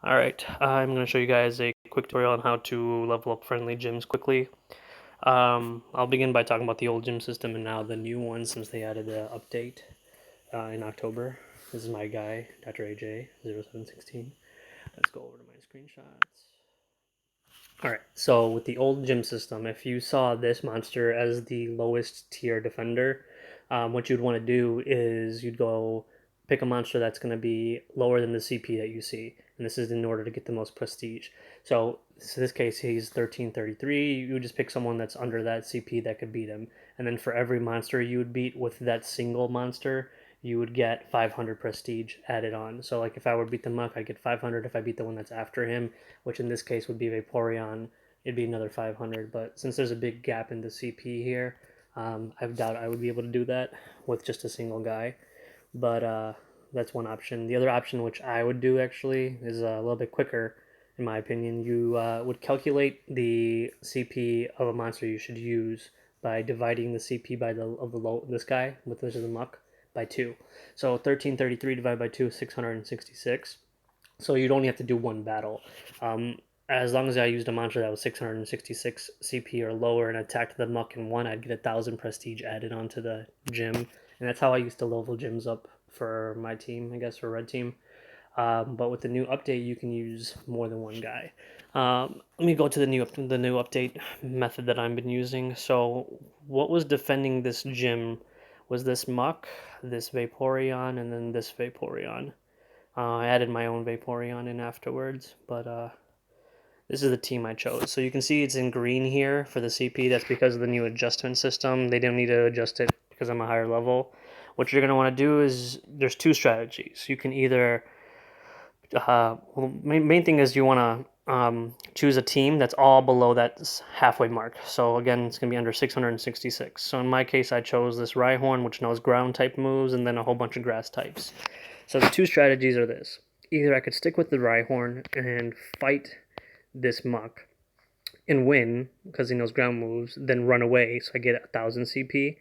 Alright, I'm going to show you guys a quick tutorial on how to level up friendly gyms quickly. I'll begin by talking about the old gym system and now the new one since they added the update in October. This is my guy, Dr. AJ0716. Let's go over to my screenshots. Alright, so with the old gym system, if you saw this monster as the lowest tier defender, what you'd want to do is you'd go pick a monster that's going to be lower than the CP that you see. And this is in order to get the most prestige. So in this case, he's 1333. You would just pick someone that's under that CP that could beat him. And then for every monster you would beat with that single monster, you would get 500 prestige added on. So like if I would beat the Muck, I'd get 500. If I beat the one that's after him, which in this case would be Vaporeon, it'd be another 500. But since there's a big gap in the CP here, I doubt I would be able to do that with just a single guy. But that's one option. The other option, which I would do actually, is a little bit quicker, in my opinion. You would calculate the CP of a monster you should use by dividing the CP by this guy, which is the Muck, by 2. So 1333 divided by 2 is 666. So you'd only have to do one battle. As long as I used a monster that was 666 CP or lower and attacked the Muck in one, I'd get 1,000 prestige added onto the gym. And that's how I used to level gyms up for my team, I guess, for Red Team. But with the new update, you can use more than one guy. Let me go to the new update method that I've been using. So what was defending this gym was this Muck, this Vaporeon, and then this Vaporeon. I added my own Vaporeon in afterwards, but this is the team I chose. So you can see it's in green here for the CP. That's because of the new adjustment system. They didn't need to adjust it because I'm a higher level. What you're going to want to do is there's two strategies. You can either, main thing is you want to choose a team that's all below that halfway mark. So again, it's going to be under 666. So in my case, I chose this Rhyhorn, which knows ground type moves, and then a whole bunch of grass types. So the two strategies are this. Either I could stick with the Rhyhorn and fight this Muck and win because he knows ground moves, then run away so I get 1,000 CP.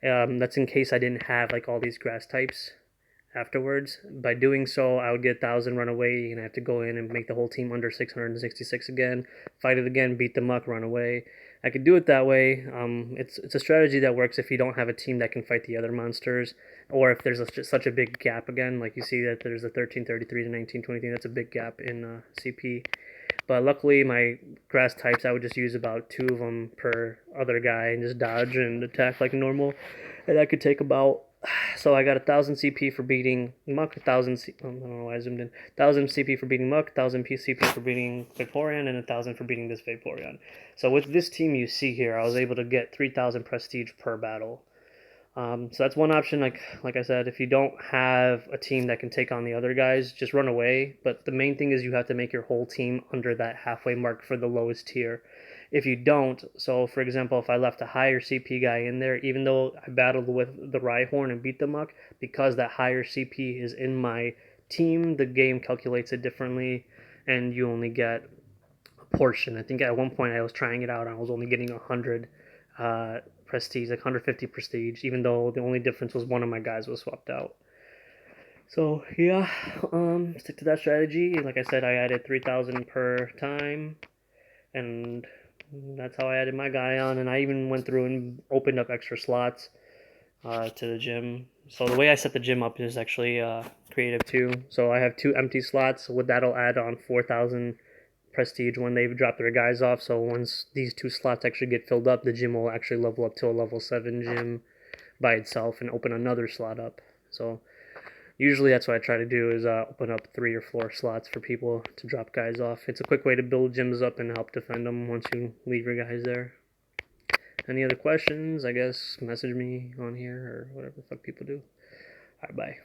That's in case I didn't have like all these grass types afterwards. By doing so, I would get 1,000, run away, and I have to go in and make the whole team under 666 again, fight it again, beat the Muck, run away. I could do it that way. It's a strategy that works if you don't have a team that can fight the other monsters, or if there's such a big gap again, like you see that there's a 1333 to 1923. That's a big gap in CP. But luckily, my grass types, I would just use about 2 of them per other guy and just dodge and attack like normal. And I could take about, so I got 1,000 CP for beating Muck, 1,000 I don't know why I zoomed in, 1,000 CP for beating Muck, 1,000 CP for beating Vaporeon, and 1,000 for beating this Vaporeon. So with this team you see here, I was able to get 3,000 prestige per battle. So that's one option. Like I said, if you don't have a team that can take on the other guys, just run away. But the main thing is you have to make your whole team under that halfway mark for the lowest tier. If you don't, so for example, if I left a higher CP guy in there, even though I battled with the Rhyhorn and beat the Muck, because that higher CP is in my team, the game calculates it differently, and you only get a portion. I think at one point I was trying it out, and I was only getting 100 prestige, like 150 prestige, even though the only difference was one of my guys was swapped out. So yeah, stick to that strategy. Like I said, I added 3,000 per time, and that's how I added my guy on. And I even went through and opened up extra slots to the gym. So the way I set the gym up is actually creative too. So I have 2 empty slots. So that'll add on 4,000 prestige when they drop their guys off. So once these 2 slots actually get filled up, the gym will actually level up to a level 7 gym by itself and open another slot up. So usually that's what I try to do is open up 3 or 4 slots for people to drop guys off. It's a quick way to build gyms up and help defend them once you leave your guys there. Any other questions? I guess message me on here or whatever the fuck people do. Alright, bye.